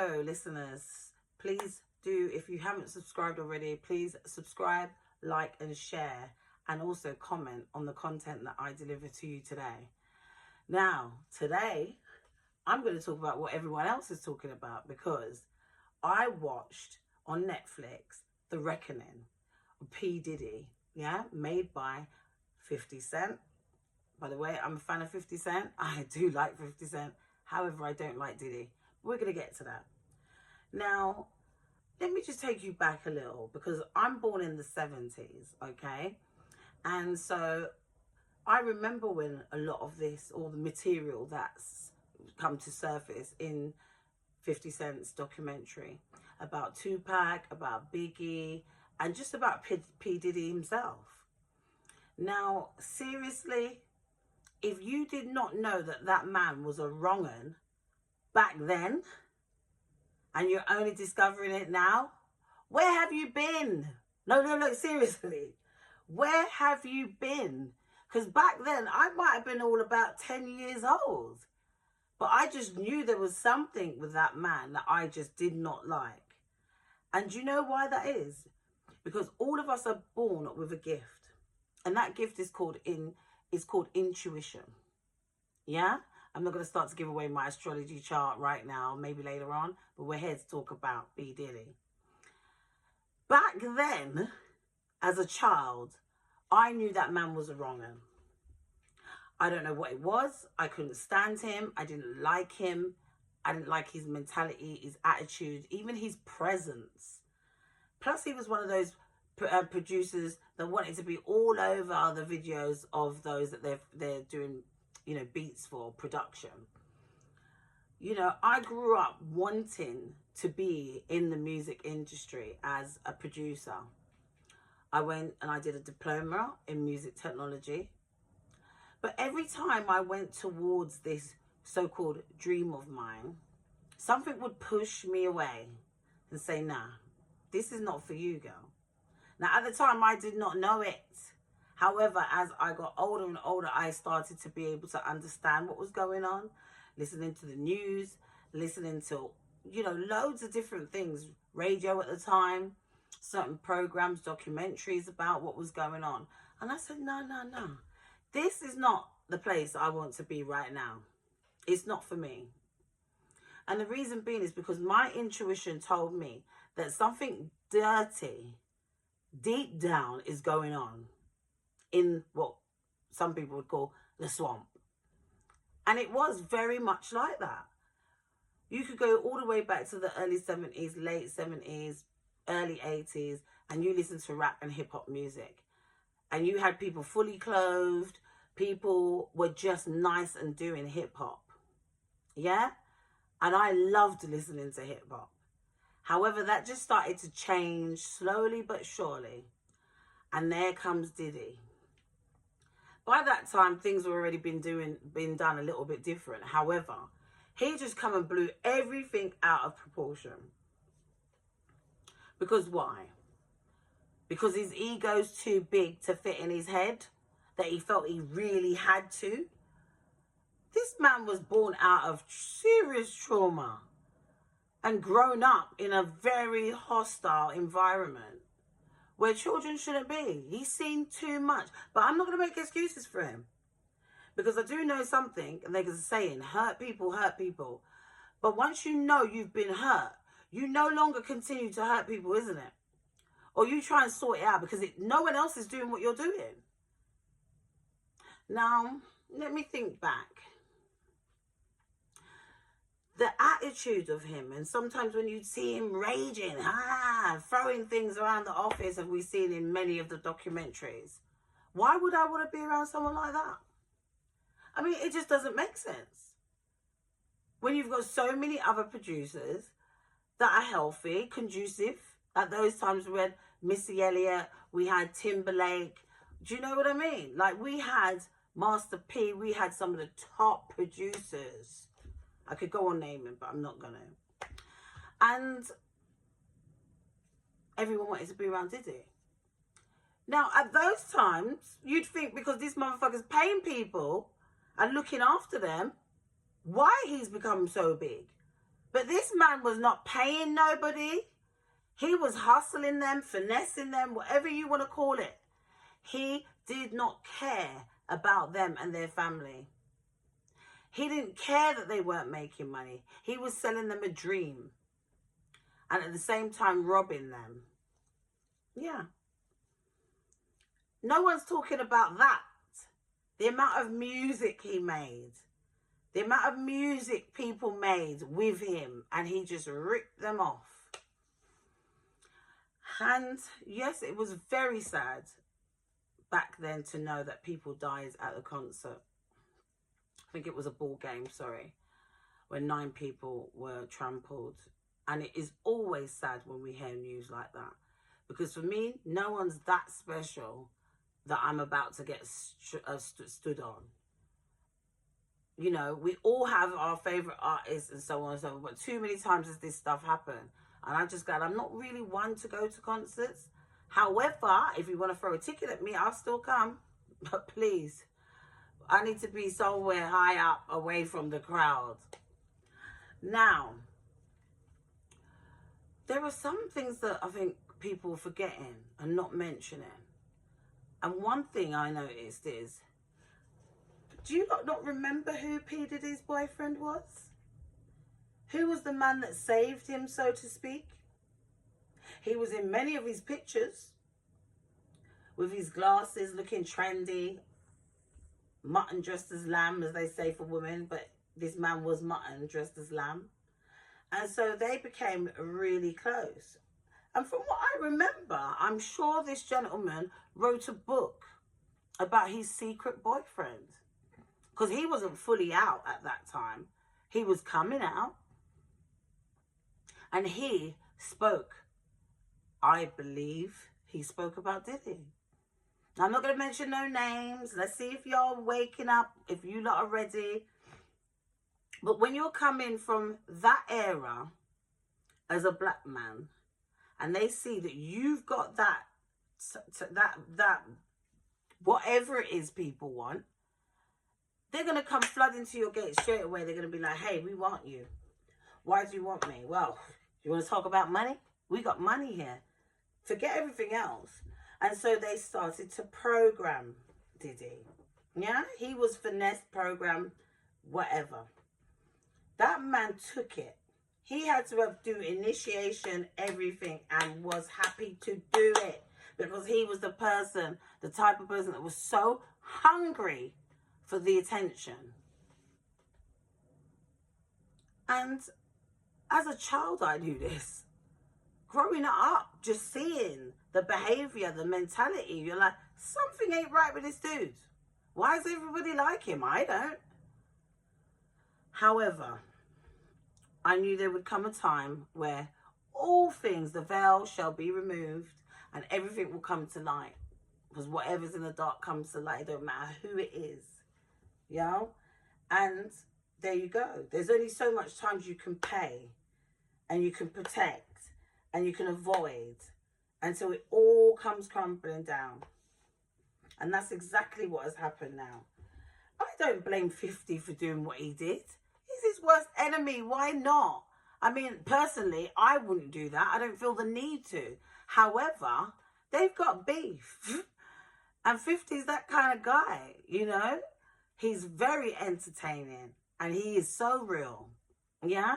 Hello listeners, please do, if you haven't subscribed already, please subscribe, like and share, and also comment on the content that I deliver to you today. Now today I'm going to talk about what everyone else is talking about, because I watched on Netflix The Reckoning of P Diddy, made by 50 Cent. By the way, I'm a fan of 50 Cent. I do like 50 Cent. However, I don't like Diddy. We're going to get to that. Now, let me just take you back a little, because I'm born in the 70s, okay? And so I remember when a lot of this, all the material that's come to surface in 50 Cent's documentary about Tupac, about Biggie, and just about P Diddy himself. Now, seriously, if you did not know that that man was a wrong'un back then, and you're only discovering it now, where have you been? No, seriously. Where have you been? Because back then, I might have been all about 10 years old. But I just knew there was something with that man that I just did not like. And do you know why that is? Because all of us are born with a gift. And that gift is called intuition. Yeah? I'm not going to start to give away my astrology chart right now, maybe later on, but we're here to talk about P Diddy. Back then, as a child, I knew that man was a wrong'un. I don't know what it was. I couldn't stand him. I didn't like him. I didn't like his mentality, his attitude, even his presence. Plus, he was one of those producers that wanted to be all over the videos of those that they're doing, beats for production. I grew up wanting to be in the music industry as a producer. I went and I did a diploma in music technology. But every time I went towards this so-called dream of mine, something would push me away and say, nah, this is not for you, girl. Now, at the time, I did not know it. However, as I got older and older, I started to be able to understand what was going on, listening to the news, listening to, loads of different things, radio at the time, certain programs, documentaries about what was going on. And I said, no. This is not the place I want to be right now. It's not for me. And the reason being is because my intuition told me that something dirty, deep down, is going on in what some people would call the swamp. And it was very much like that. You could go all the way back to the early 70s, late 70s, early 80s, and you listen to rap and hip hop music. And you had people fully clothed. People were just nice and doing hip hop. Yeah? And I loved listening to hip hop. However, that just started to change slowly but surely. And there comes Diddy. By that time, things were already been done a little bit different. However, he just come and blew everything out of proportion. Because why? Because his ego's too big to fit in his head, that he felt he really had to. This man was born out of serious trauma and grown up in a very hostile environment where children shouldn't be. He's seen too much. But I'm not going to make excuses for him, because I do know something, and there's a saying, hurt people hurt people. But once you know you've been hurt, you no longer continue to hurt people, isn't it? Or you try and sort it out, because no one else is doing what you're doing. Now, let me think back. The attitude of him, and sometimes when you see him raging, throwing things around the office, as we've seen in many of the documentaries. Why would I want to be around someone like that? I mean, it just doesn't make sense. When you've got so many other producers that are healthy, conducive. At those times we had Missy Elliott, we had Timberlake. Do you know what I mean? Like, we had Master P, we had some of the top producers. I could go on naming, but I'm not going to. And everyone wanted to be around Diddy. Now, at those times, you'd think because this motherfucker's paying people and looking after them, why he's become so big. But this man was not paying nobody. He was hustling them, finessing them, whatever you want to call it. He did not care about them and their family. He didn't care that they weren't making money. He was selling them a dream. And at the same time, robbing them. Yeah. No one's talking about that. The amount of music he made. The amount of music people made with him. And he just ripped them off. And yes, it was very sad back then to know that people died at the concert. I think it was a ball game, sorry, when 9 people were trampled. And it is always sad when we hear news like that. Because for me, no one's that special that I'm about to get stood on. You know, we all have our favourite artists and so on and so on. But too many times has this stuff happened. And I just glad I'm not really one to go to concerts. However, if you want to throw a ticket at me, I'll still come. But please, I need to be somewhere high up away from the crowd. Now, there are some things that I think people are forgetting and not mentioning. And one thing I noticed is, do you not remember who P Diddy's boyfriend was? Who was the man that saved him, so to speak? He was in many of his pictures with his glasses, looking trendy, mutton dressed as lamb, as they say for women, but this man was mutton dressed as lamb. And so they became really close. And from what I remember, I'm sure this gentleman wrote a book about his secret boyfriend. Because he wasn't fully out at that time. He was coming out. And he spoke, I believe he spoke about Diddy. Now, I'm not going to mention no names. Let's see if you're waking up, if you lot are ready. But when you're coming from that era as a black man, and they see that you've got that whatever it is people want, they're going to come flood into your gate straight away. They're going to be like, hey, we want you. Why do you want me? Well, you want to talk about money? We got money here. Forget everything else. And so they started to program Diddy. Yeah? He was finesse, program, whatever. That man took it. He had to do initiation, everything, and was happy to do it. Because he was the person, the type of person that was so hungry for the attention. And as a child, I knew this. Growing up, just seeing the behavior, the mentality, you're like, something ain't right with this dude. Why does everybody like him? I don't. However, I knew there would come a time where all things, the veil shall be removed and everything will come to light. Because whatever's in the dark comes to light. It don't matter who it is. You know? And there you go. There's only so much times you can pay and you can protect and you can avoid until it all comes crumbling down. And that's exactly what has happened now. I don't blame 50 for doing what he did. He's his worst enemy. Why not? I mean, personally, I wouldn't do that. I don't feel the need to. However, they've got beef. And 50's that kind of guy, you know? He's very entertaining. And he is so real. Yeah?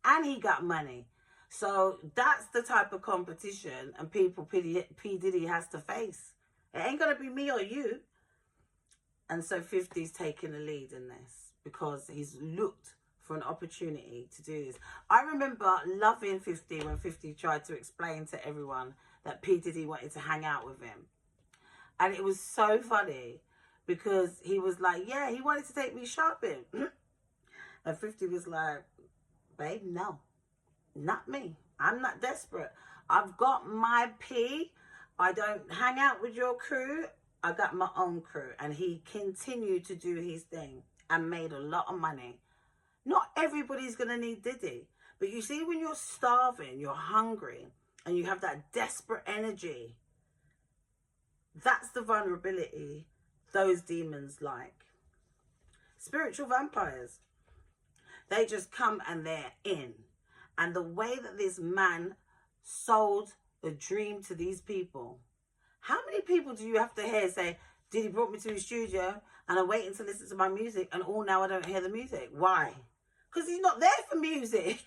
And he got money. So that's the type of competition and people P Diddy has to face. It ain't going to be me or you. And so 50's taking the lead in this because he's looked for an opportunity to do this. I remember loving 50 when 50 tried to explain to everyone that P Diddy wanted to hang out with him. And it was so funny because he was like, yeah, he wanted to take me shopping. And 50 was like, babe, no, not me. I'm not desperate. I've got my P. I don't hang out with your crew. I got my own crew. And he continued to do his thing and made a lot of money. Not everybody's going to need Diddy. But you see, when you're starving, you're hungry, and you have that desperate energy, that's the vulnerability those demons like. Spiritual vampires. They just come and they're in. And the way that this man sold the dream to these people, how many people do you have to hear say, Diddy brought me to his studio and I'm waiting to listen to my music and now I don't hear the music? Why? Because he's not there for music.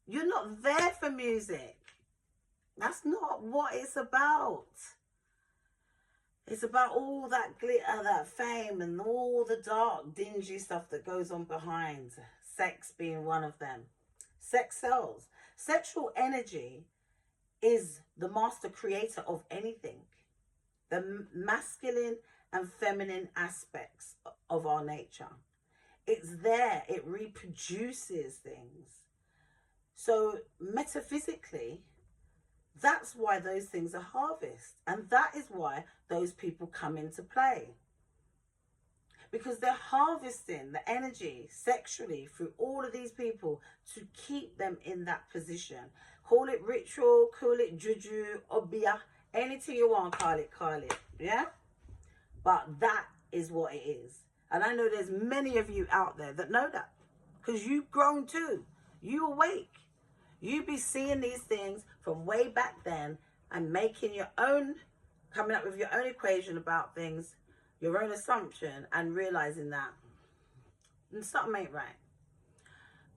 You're not there for music. That's not what it's about. It's about all that glitter, that fame, and all the dark, dingy stuff that goes on behind. Sex being one of them. Sex sells. Sexual energy is the master creator of anything. The masculine and feminine aspects of our nature. It's there. It reproduces things. So metaphysically, that's why those things are harvest. And that is why those people come into play. Because they're harvesting the energy sexually through all of these people to keep them in that position. Call it ritual, call it juju, obia, anything you want, call it, yeah? But that is what it is. And I know there's many of you out there that know that. Because you've grown too. You awake. You be seeing these things from way back then and making your own, coming up with your own equation about things, your own assumption, and realizing that something ain't right.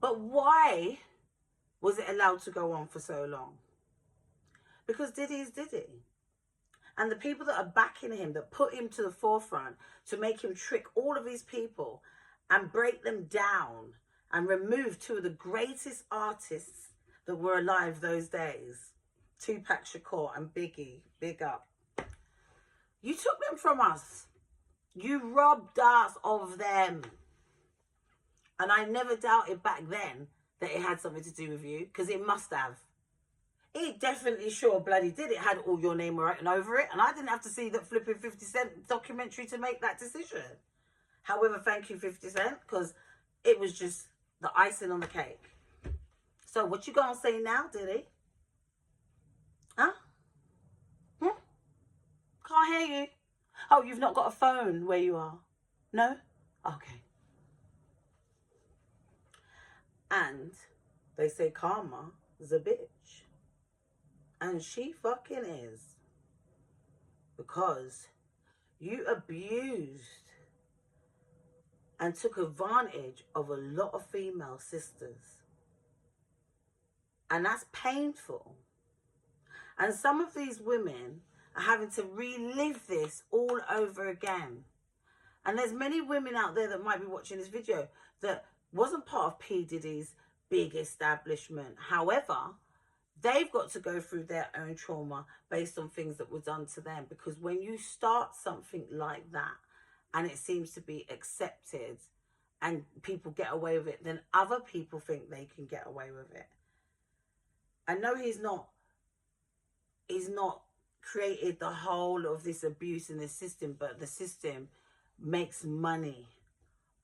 But why was it allowed to go on for so long? Because Diddy is Diddy. And the people that are backing him, that put him to the forefront to make him trick all of these people and break them down and remove two of the greatest artists that were alive those days, Tupac Shakur and Biggie, big up. You took them from us. You robbed us of them. And I never doubted back then that it had something to do with you, because it must have. It definitely sure bloody did. It had all your name written over it, and I didn't have to see that flipping 50 Cent documentary to make that decision. However, thank you 50 Cent, because it was just the icing on the cake. So what you gonna say now, Diddy? Huh? Can't hear you. Oh, you've not got a phone where you are? No? Okay. And they say karma is a bitch. And she fucking is. Because you abused and took advantage of a lot of female sisters. And that's painful. And some of these women are having to relive this all over again. And there's many women out there that might be watching this video that wasn't part of P Diddy's big establishment. However, they've got to go through their own trauma based on things that were done to them. Because when you start something like that and it seems to be accepted and people get away with it, then other people think they can get away with it. I know he's not created the whole of this abuse in the system, but the system makes money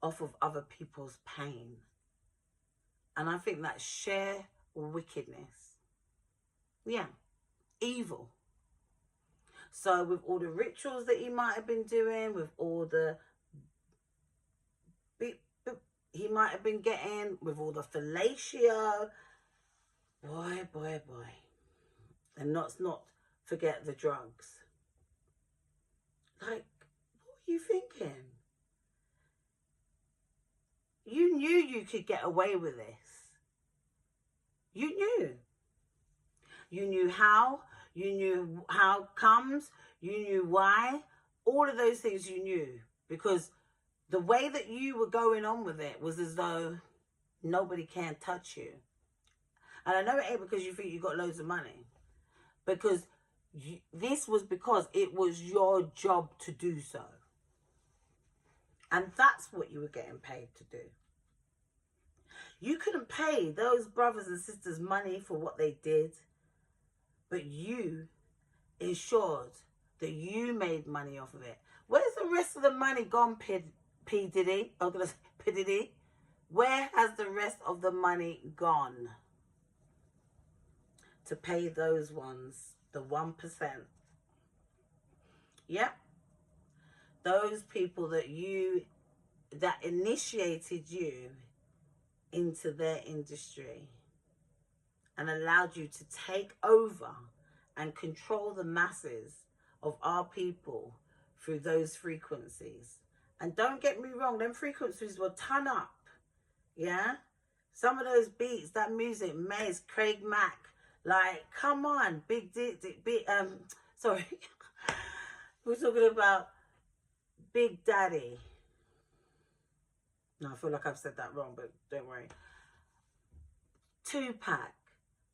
off of other people's pain. And I think that's sheer wickedness. Yeah, evil. So with all the rituals that he might have been doing, with all the he might have been getting, with all the fellatio, boy. And let's not forget the drugs. Like, what were you thinking? You knew you could get away with this. You knew. You knew how. You knew how comes. You knew why. All of those things you knew. Because the way that you were going on with it was as though nobody can touch you. And I know it ain't because you think you got loads of money. Because this was because it was your job to do so. And that's what you were getting paid to do. You couldn't pay those brothers and sisters money for what they did. But you ensured that you made money off of it. Where's the rest of the money gone, P Diddy? I'm going to say P Diddy. Where has the rest of the money gone? To pay those ones, the 1%. Yep. Those people that initiated you into their industry and allowed you to take over and control the masses of our people through those frequencies. And don't get me wrong, them frequencies will turn up, yeah? Some of those beats, that music, Maze, Craig Mack, like, come on, sorry, we're talking about Big Daddy. No, I feel like I've said that wrong, but don't worry. Tupac,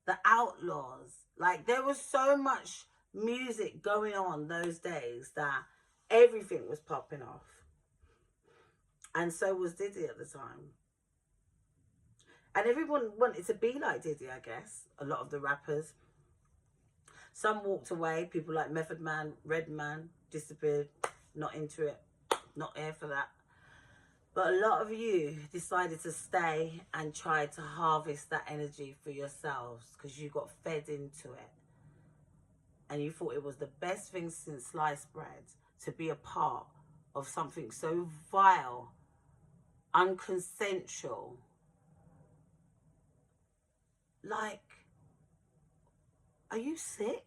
the Outlaws, like, there was so much music going on those days that everything was popping off. And so was Diddy at the time. And everyone wanted to be like Diddy, I guess. A lot of the rappers. Some walked away. People like Method Man, Redman, disappeared. Not into it. Not here for that. But a lot of you decided to stay and try to harvest that energy for yourselves because you got fed into it. And you thought it was the best thing since sliced bread to be a part of something so vile, unconsensual. Like, are you sick?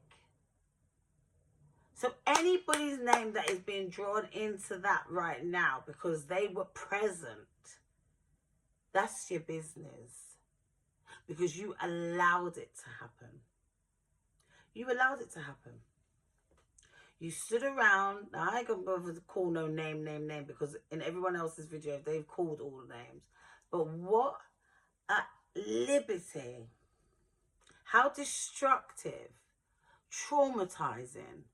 So anybody's name that is being drawn into that right now because they were present, that's your business. Because you allowed it to happen. You allowed it to happen. You stood around. Now, I ain't going to bother to call no name, because in everyone else's video, they've called all the names. But what a liberty. How destructive, traumatizing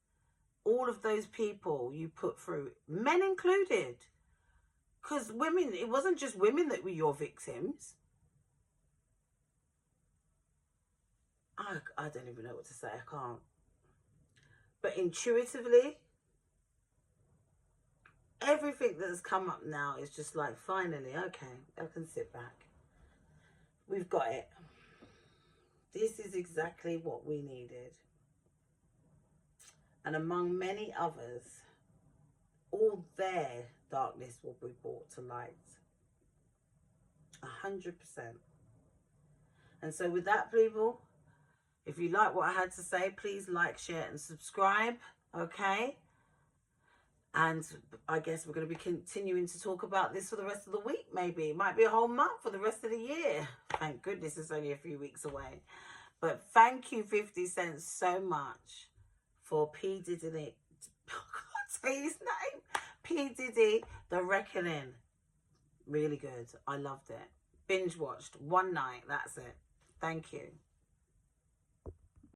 all of those people you put through, men included. Because women, it wasn't just women that were your victims. I don't even know what to say. I can't. But intuitively, everything that has come up now is just like, finally, okay, I can sit back. We've got it. This is exactly what we needed. And among many others, all their darkness will be brought to light. 100%. And so with that, people, if you like what I had to say, please like, share and subscribe, okay? And I guess we're going to be continuing to talk about this for the rest of the week, maybe. It might be a whole month for the rest of the year. Thank goodness it's only a few weeks away. But thank you, 50 Cents, so much for P Diddy. I can't say his name. P Diddy, The Reckoning. Really good. I loved it. Binge watched one night. That's it. Thank you.